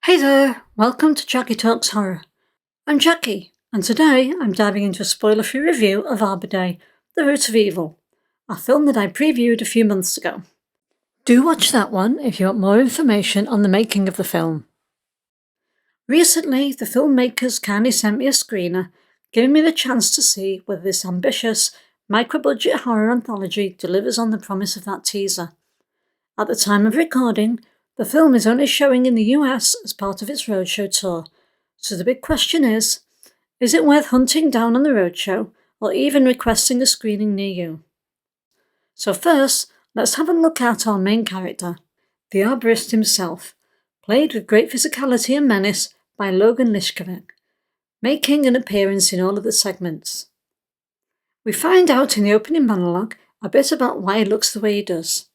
Hey there, welcome to Jackie Talks Horror. I'm Jackie, and today I'm diving into a spoiler-free review of Arbor Day, The Root of Evil, a film that I previewed a few months ago. Do watch that one if you want more information on the making of the film. Recently, the filmmakers kindly sent me a screener, giving me the chance to see whether this ambitious, micro-budget horror anthology delivers on the promise of that teaser. At the time of recording, the film is only showing in the US as part of its Roadshow tour, so the big question is it worth hunting down on the Roadshow or even requesting a screening near you? So first, let's have a look at our main character, the Arborist himself, played with great physicality and menace by Logan Lishkovic, making an appearance in all of the segments. We find out in the opening monologue a bit about why he looks the way he does.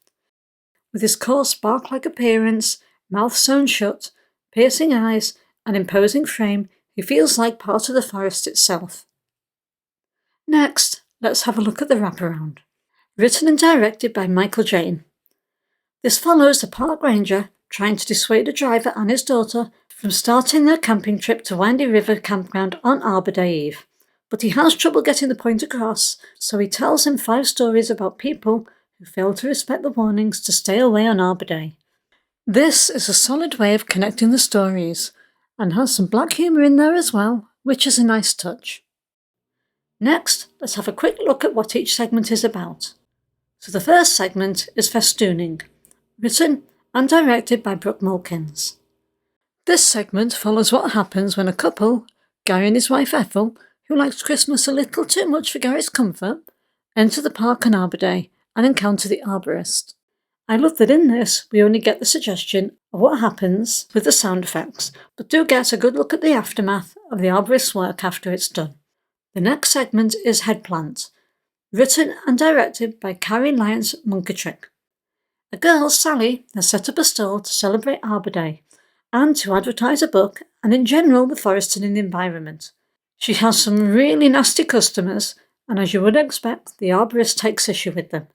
With his coarse bark-like appearance, mouth sewn shut, piercing eyes, and imposing frame, he feels like part of the forest itself. Next, let's have a look at the Wraparound. Written and directed by Michael Jane. This follows a park ranger trying to dissuade a driver and his daughter from starting their camping trip to Windy River Campground on Arbor Day Eve. But he has trouble getting the point across, so he tells him 5 stories about people who fail to respect the warnings to stay away on Arbor Day. This is a solid way of connecting the stories, and has some black humour in there as well, which is a nice touch. Next, let's have a quick look at what each segment is about. So the first segment is Festooning, written and directed by Brooke Mulkins. This segment follows what happens when a couple, Gary and his wife Ethel, who likes Christmas a little too much for Gary's comfort, enter the park on Arbor Day and encounter the Arborist. I love that in this we only get the suggestion of what happens with the sound effects, but do get a good look at the aftermath of the Arborist's work after it's done. The next segment is Headplant, written and directed by Carrie Lyons Munkatrick. A girl, Sally, has set up a stall to celebrate Arbor Day and to advertise a book and in general the forest and the environment. She has some really nasty customers, and as you would expect, the Arborist takes issue with them.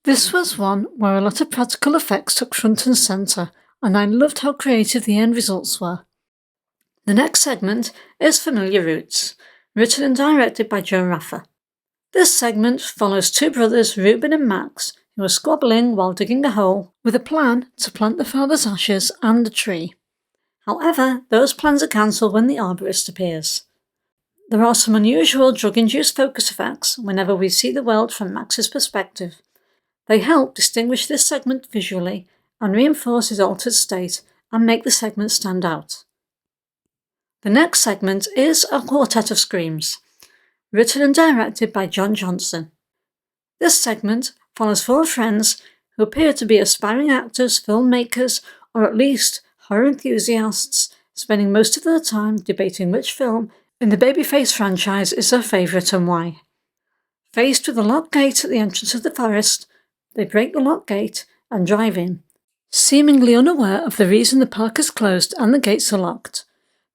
This was one where a lot of practical effects took front and centre, and I loved how creative the end results were. The next segment is Familiar Roots, written and directed by Joe Raffa. This segment follows 2 brothers, Reuben and Max, who are squabbling while digging a hole with a plan to plant the father's ashes and a tree. However, those plans are cancelled when the Arborist appears. There are some unusual drug-induced focus effects whenever we see the world from Max's perspective. They help distinguish this segment visually and reinforce his altered state and make the segment stand out. The next segment is A Quartet of Screams, written and directed by John Johnson. This segment follows 4 friends who appear to be aspiring actors, filmmakers, or at least horror enthusiasts, spending most of their time debating which film in the Babyface franchise is their favourite and why. Faced with a locked gate at the entrance of the forest, they break the locked gate and drive in, seemingly unaware of the reason the park is closed and the gates are locked.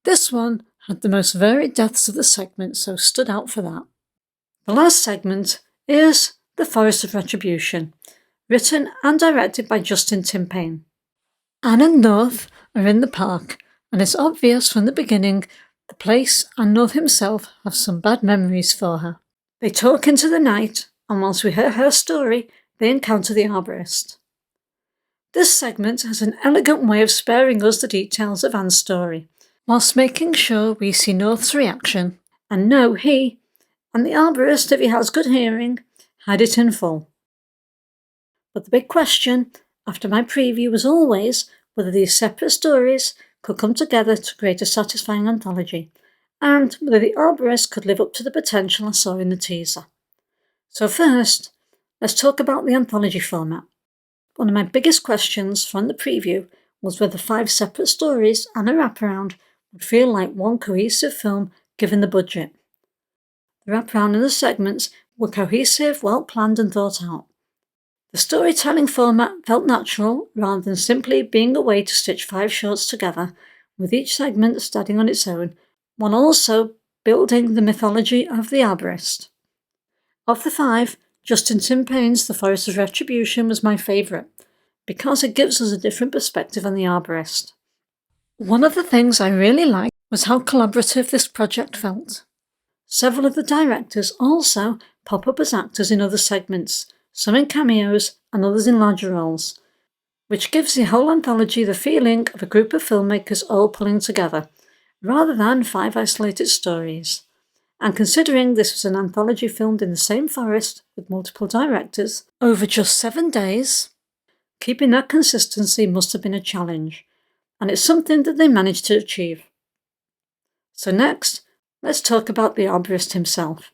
This one had the most varied deaths of the segment, so stood out for that. The last segment is The Forest of Retribution, written and directed by Justin Timpane. Anne and North are in the park, and it's obvious from the beginning the place and North himself have some bad memories for her. They talk into the night, and whilst we hear her story, they encounter the Arborist. This segment has an elegant way of sparing us the details of Anne's story, whilst making sure we see North's reaction and know he, and the Arborist, if he has good hearing, had it in full. But the big question, after my preview, was always whether these separate stories could come together to create a satisfying anthology, and whether the Arborist could live up to the potential I saw in the teaser. So first, let's talk about the anthology format. One of my biggest questions from the preview was whether 5 separate stories and a wraparound would feel like one cohesive film given the budget. The wraparound and the segments were cohesive, well planned and thought out. The storytelling format felt natural rather than simply being a way to stitch 5 shorts together, with each segment standing on its own, while also building the mythology of the Arborist. Of the 5, Justin Timpane's The Forest of Retribution was my favourite, because it gives us a different perspective on the Arborist. One of the things I really liked was how collaborative this project felt. Several of the directors also pop up as actors in other segments, some in cameos and others in larger roles, which gives the whole anthology the feeling of a group of filmmakers all pulling together, rather than 5 isolated stories. And considering this was an anthology filmed in the same forest with multiple directors over just 7 days, keeping that consistency must have been a challenge, and it's something that they managed to achieve. So next, let's talk about the Arborist himself.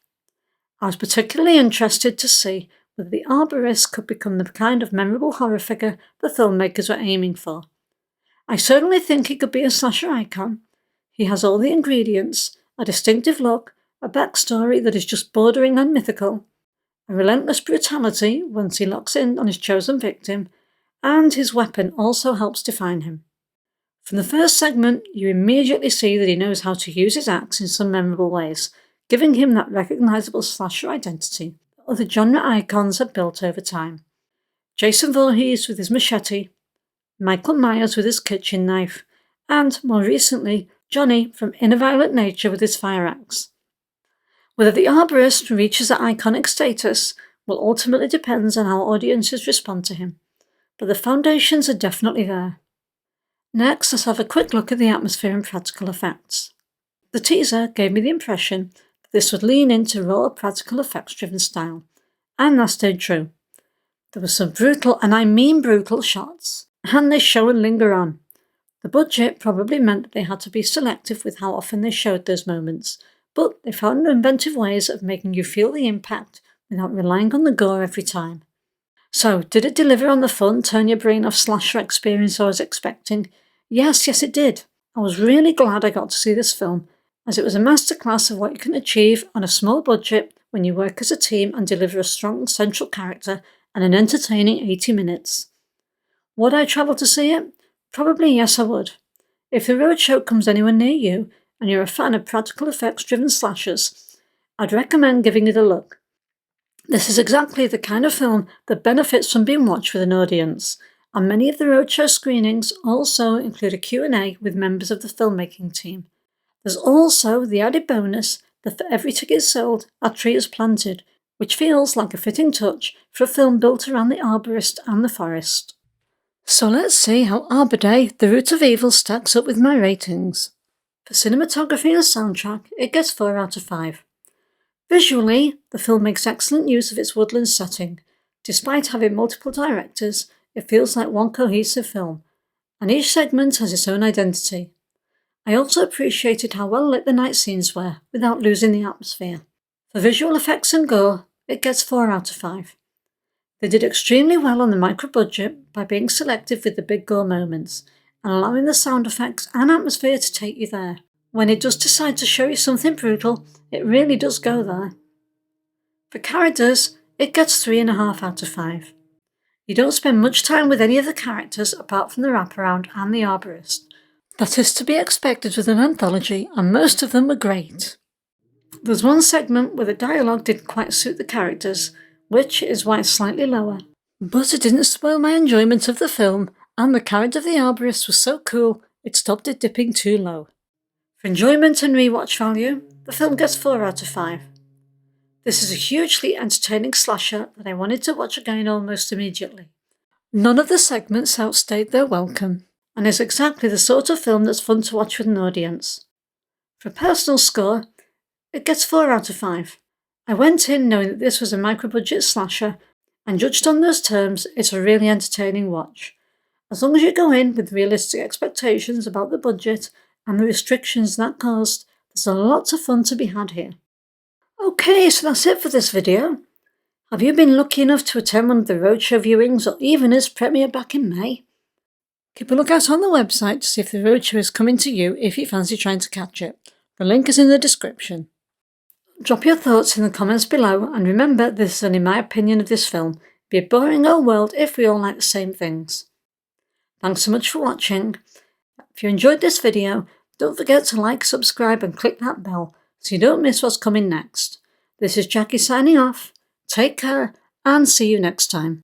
I was particularly interested to see whether the Arborist could become the kind of memorable horror figure the filmmakers were aiming for. I certainly think he could be a slasher icon. He has all the ingredients: a distinctive look, a backstory that is just bordering on mythical, a relentless brutality once he locks in on his chosen victim, and his weapon also helps define him. From the first segment, you immediately see that he knows how to use his axe in some memorable ways, giving him that recognisable slasher identity that other genre icons have built over time. Jason Voorhees with his machete, Michael Myers with his kitchen knife, and, more recently, Johnny from Inner Violent Nature with his fire axe. Whether the Arborist reaches that iconic status will ultimately depend on how audiences respond to him, but the foundations are definitely there. Next, let's have a quick look at the atmosphere and practical effects. The teaser gave me the impression that this would lean into raw practical effects-driven style, and that stayed true. There were some brutal, and I mean brutal, shots, and they show and linger on. The budget probably meant that they had to be selective with how often they showed those moments, but they found inventive ways of making you feel the impact without relying on the gore every time. So, did it deliver on the fun, turn your brain off slasher experience I was expecting? Yes, it did. I was really glad I got to see this film, as it was a masterclass of what you can achieve on a small budget when you work as a team and deliver a strong central character and an entertaining 80 minutes. Would I travel to see it? Probably yes, I would. If the Roadshow comes anywhere near you, and you're a fan of practical effects-driven slashers, I'd recommend giving it a look. This is exactly the kind of film that benefits from being watched with an audience, and many of the Roadshow screenings also include a Q&A with members of the filmmaking team. There's also the added bonus that for every ticket sold, a tree is planted, which feels like a fitting touch for a film built around the Arborist and the forest. So let's see how Arbor Day, The Root of Evil stacks up with my ratings. For cinematography and soundtrack, it gets 4 out of 5. Visually, the film makes excellent use of its woodland setting. Despite having multiple directors, it feels like one cohesive film, and each segment has its own identity. I also appreciated how well lit the night scenes were, without losing the atmosphere. For visual effects and gore, it gets 4 out of 5. They did extremely well on the micro-budget by being selective with the big gore moments, and allowing the sound effects and atmosphere to take you there. When it does decide to show you something brutal, it really does go there. For characters, it gets 3.5 out of 5. You don't spend much time with any of the characters apart from the Wraparound and the Arborist. That is to be expected with an anthology, and most of them were great. There's one segment where the dialogue didn't quite suit the characters, which is why it's slightly lower. But it didn't spoil my enjoyment of the film, and the character of the Arborist was so cool, it stopped it dipping too low. For enjoyment and rewatch value, the film gets 4 out of 5. This is a hugely entertaining slasher that I wanted to watch again almost immediately. None of the segments outstayed their welcome, and is exactly the sort of film that's fun to watch with an audience. For a personal score, it gets 4 out of 5. I went in knowing that this was a micro-budget slasher, and judged on those terms, it's a really entertaining watch. As long as you go in with realistic expectations about the budget and the restrictions that caused, there's a lot of fun to be had here. Okay, so that's it for this video. Have you been lucky enough to attend one of the Roadshow viewings or even its premiere back in May? Keep a lookout on the website to see if the Roadshow is coming to you if you fancy trying to catch it. The link is in the description. Drop your thoughts in the comments below, and remember, this is only my opinion of this film. It'd be a boring old world if we all like the same things. Thanks so much for watching. If you enjoyed this video, don't forget to like, subscribe and click that bell so you don't miss what's coming next. This is Jackie signing off. Take care and see you next time.